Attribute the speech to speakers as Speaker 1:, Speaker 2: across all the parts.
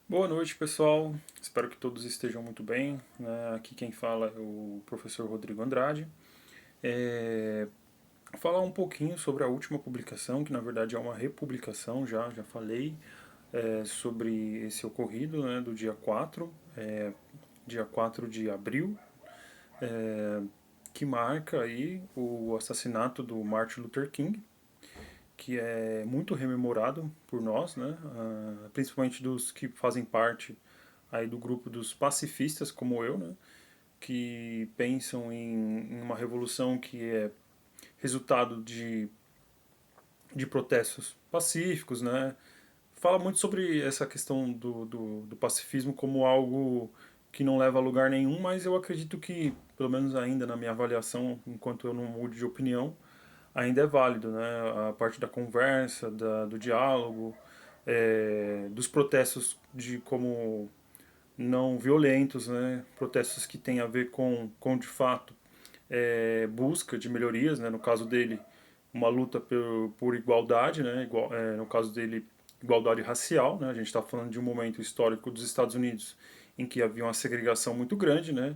Speaker 1: Boa noite, pessoal. Espero que todos estejam muito bem, né? Aqui quem fala é o professor Rodrigo Andrade. É... Falar um pouquinho sobre a última publicação, que na verdade é uma republicação, já falei sobre esse ocorrido, né, do dia 4, dia 4 de abril, que marca aí o assassinato do Martin Luther King, que é muito rememorado por nós, né? Principalmente dos que fazem parte aí do grupo dos pacifistas, como eu, né? Que pensam em uma revolução que é resultado de protestos pacíficos, né? Fala muito sobre essa questão do pacifismo como algo que não leva a lugar nenhum, mas eu acredito que, pelo menos ainda na minha avaliação, enquanto eu não mude de opinião, ainda é válido, né? A parte da conversa, do diálogo, dos protestos de como não violentos, né? Protestos que têm a ver com de fato, busca de melhorias, né? No caso dele, uma luta por igualdade, né? No caso dele, igualdade racial, né? A gente está falando de um momento histórico dos Estados Unidos em que havia uma segregação muito grande, né?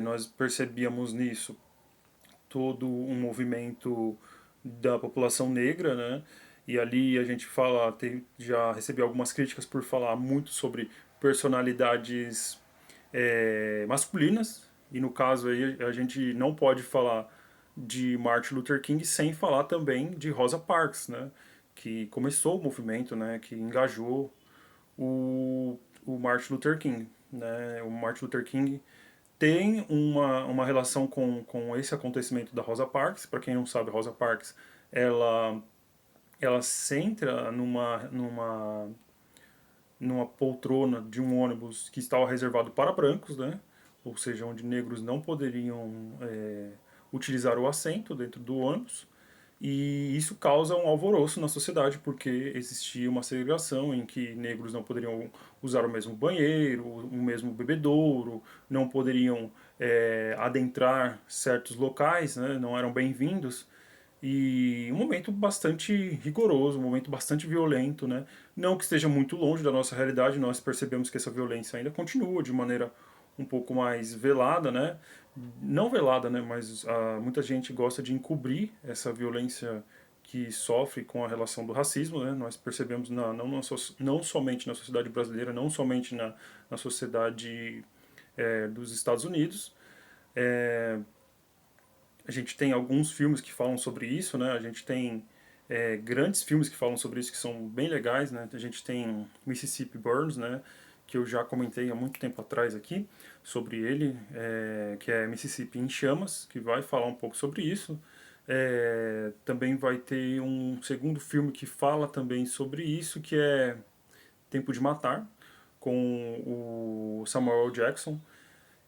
Speaker 1: Nós percebíamos nisso todo um movimento da população negra, né? E ali a gente já recebi algumas críticas por falar muito sobre personalidades masculinas, e no caso aí a gente não pode falar de Martin Luther King sem falar também de Rosa Parks, né? Que começou o movimento, né? Que engajou o Martin Luther King, né? O Martin Luther King tem uma relação com esse acontecimento da Rosa Parks. Para quem não sabe, Rosa Parks ela, ela se entra numa poltrona de um ônibus que estava reservado para brancos, né? Ou seja, onde negros não poderiam utilizar o assento dentro do ônibus. E isso causa um alvoroço na sociedade, porque existia uma segregação em que negros não poderiam usar o mesmo banheiro, o mesmo bebedouro, não poderiam adentrar certos locais, né, não eram bem-vindos. E um momento bastante rigoroso, um momento bastante violento, né? Não que esteja muito longe da nossa realidade, nós percebemos que essa violência ainda continua de maneira um pouco mais velada, né? Não velada, né? Mas muita gente gosta de encobrir essa violência que sofre com a relação do racismo, né? Nós percebemos não somente na sociedade brasileira, não somente na sociedade dos Estados Unidos. A gente tem alguns filmes que falam sobre isso, né? A gente tem grandes filmes que falam sobre isso que são bem legais, né? A gente tem Mississippi Burns, né? Que eu já comentei há muito tempo atrás aqui sobre ele, que é Mississippi em Chamas, que vai falar um pouco sobre isso. Também vai ter um segundo filme que fala também sobre isso, que é Tempo de Matar, com o Samuel L. Jackson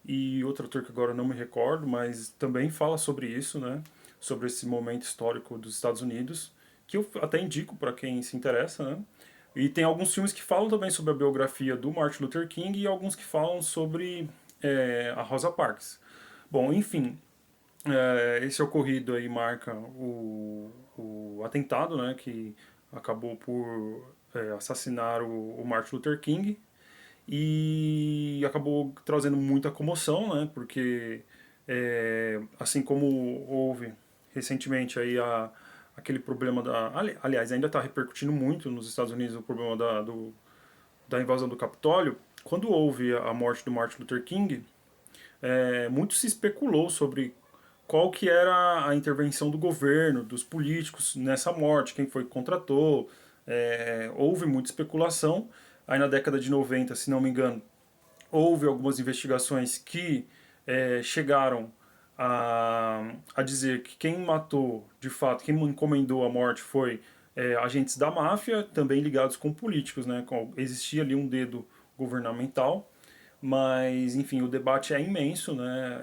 Speaker 1: e outro ator que agora não me recordo, mas também fala sobre isso, né? Sobre esse momento histórico dos Estados Unidos, que eu até indico para quem se interessa, né? E tem alguns filmes que falam também sobre a biografia do Martin Luther King e alguns que falam sobre a Rosa Parks. Bom, enfim, esse ocorrido aí marca o atentado, né? Que acabou por assassinar o Martin Luther King e acabou trazendo muita comoção, né? Porque assim como houve recentemente aí aquele problema aliás, ainda está repercutindo muito nos Estados Unidos o problema da invasão do Capitólio. Quando houve a morte do Martin Luther King, muito se especulou sobre qual que era a intervenção do governo, dos políticos nessa morte, quem foi que contratou. Houve muita especulação. Aí na década de 90, se não me engano, houve algumas investigações que chegaram a dizer que quem matou, de fato, quem encomendou a morte foi agentes da máfia, também ligados com políticos, né? Existia ali um dedo governamental, mas enfim, o debate é imenso, né?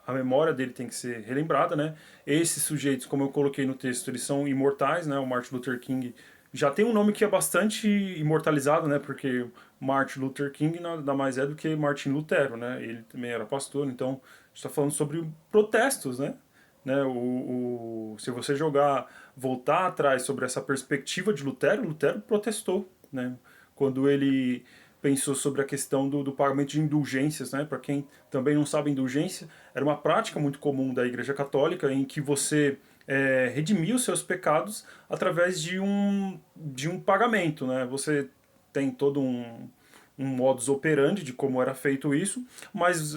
Speaker 1: A memória dele tem que ser relembrada, né? Esses sujeitos, como eu coloquei no texto, eles são imortais, né? O Martin Luther King já tem um nome que é bastante imortalizado, né? Porque Martin Luther King nada mais é do que Martin Lutero, né? Ele também era pastor, então a gente está falando sobre protestos, né? Se você voltar atrás sobre essa perspectiva de Lutero, Lutero protestou, né? Quando ele pensou sobre a questão do pagamento de indulgências, né? Para quem também não sabe, indulgência era uma prática muito comum da Igreja Católica em que você redimia os seus pecados através de um pagamento, né? Você tem todo um modus operandi de como era feito isso, mas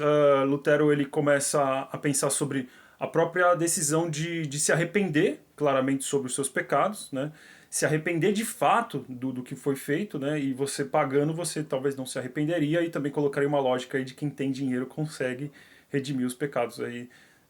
Speaker 1: Lutero ele começa a pensar sobre a própria decisão de se arrepender claramente sobre os seus pecados, né? Se arrepender de fato do que foi feito, né? E você pagando, você talvez não se arrependeria, e também colocaria uma lógica aí de quem tem dinheiro consegue redimir os pecados. Aí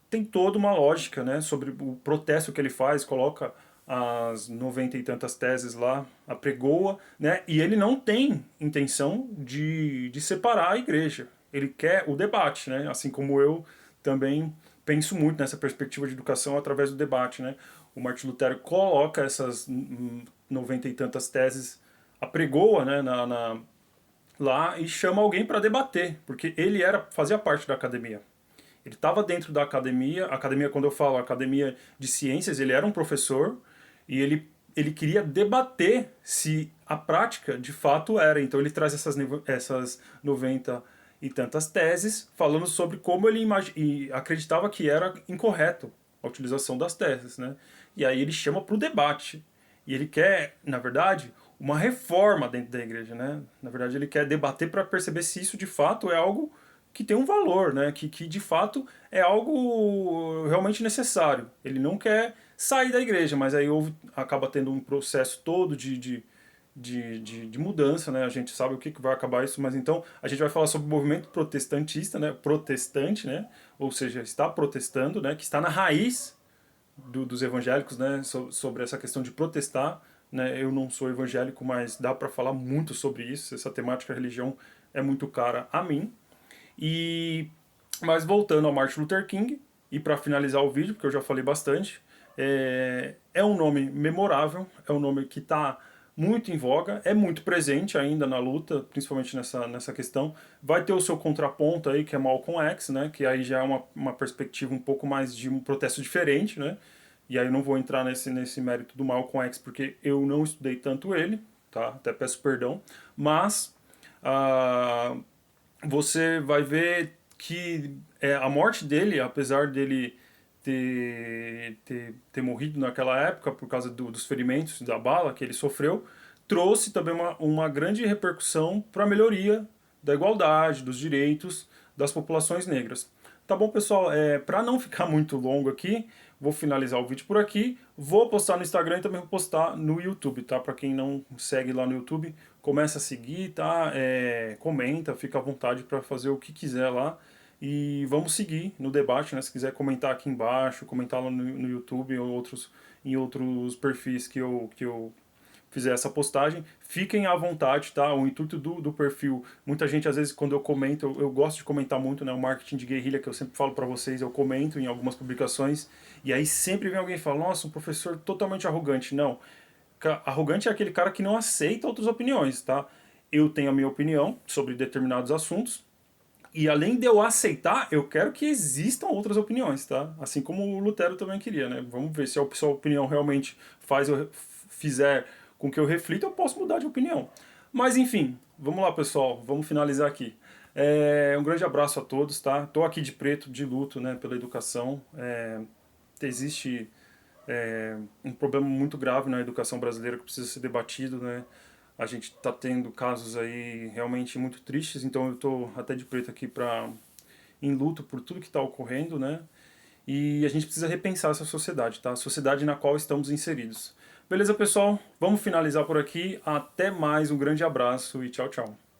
Speaker 1: tem toda uma lógica, né, sobre o protesto que ele faz, coloca as 90 e tantas teses lá, apregoa, né, e ele não tem intenção de separar a igreja. Ele quer o debate, né, assim como eu também penso muito nessa perspectiva de educação através do debate, né. O Martin Lutero coloca essas 90 e tantas teses, apregoa, né, lá e chama alguém para debater, porque ele fazia parte da academia. Ele estava dentro da academia, quando eu falo academia de ciências, ele era um professor e ele queria debater se a prática de fato era. Então ele traz essas 90 e tantas teses falando sobre como ele acreditava que era incorreto a utilização das teses, né? E aí ele chama para o debate. E ele quer, na verdade, uma reforma dentro da igreja, né? Na verdade, ele quer debater para perceber se isso de fato é algo que tem um valor, né? Que de fato é algo realmente necessário. Ele não quer sair da igreja, mas aí acaba tendo um processo todo de mudança, né? A gente sabe o que vai acabar isso, mas então a gente vai falar sobre o movimento protestantista, né? Protestante, né? Ou seja, está protestando, né? Que está na raiz dos evangélicos, né? Sobre essa questão de protestar, né? Eu não sou evangélico, mas dá para falar muito sobre isso. Essa temática religião é muito cara a mim. Mas voltando ao Martin Luther King, e para finalizar o vídeo, porque eu já falei bastante, é um nome memorável, é um nome que está muito em voga, é muito presente ainda na luta, principalmente nessa questão. Vai ter o seu contraponto aí, que é Malcolm X, né, que aí já é uma perspectiva um pouco mais de um protesto diferente, né, e aí eu não vou entrar nesse mérito do Malcolm X, porque eu não estudei tanto ele, tá, até peço perdão, mas você vai ver que a morte dele, apesar dele ter morrido naquela época por causa dos ferimentos da bala que ele sofreu, trouxe também uma grande repercussão para a melhoria da igualdade, dos direitos das populações negras. Tá bom, pessoal? Para não ficar muito longo aqui, vou finalizar o vídeo por aqui. Vou postar no Instagram e também vou postar no YouTube, tá? Para quem não segue lá no YouTube, começa a seguir, tá? Comenta, fica à vontade para fazer o que quiser lá. E vamos seguir no debate, né? Se quiser comentar aqui embaixo, comentar lá no YouTube ou em outros perfis que eu fizer essa postagem, fiquem à vontade, tá? O intuito do perfil, muita gente às vezes quando eu comento, eu gosto de comentar muito, né? O marketing de guerrilha que eu sempre falo para vocês, eu comento em algumas publicações, e aí sempre vem alguém e fala, nossa, um professor totalmente arrogante. Não, arrogante é aquele cara que não aceita outras opiniões, tá? Eu tenho a minha opinião sobre determinados assuntos, e além de eu aceitar, eu quero que existam outras opiniões, tá? Assim como o Lutero também queria, né? Vamos ver se a sua opinião realmente fizer com que eu reflita, eu posso mudar de opinião. Mas enfim, vamos lá, pessoal, vamos finalizar aqui. Um grande abraço a todos, tá? Tô aqui de preto, de luto, né, pela educação. Existe um problema muito grave na educação brasileira que precisa ser debatido, né? A gente está tendo casos aí realmente muito tristes, então eu estou até de preto aqui em luto por tudo que está ocorrendo, né? E a gente precisa repensar essa sociedade, tá? A sociedade na qual estamos inseridos. Beleza, pessoal? Vamos finalizar por aqui. Até mais, um grande abraço e tchau, tchau.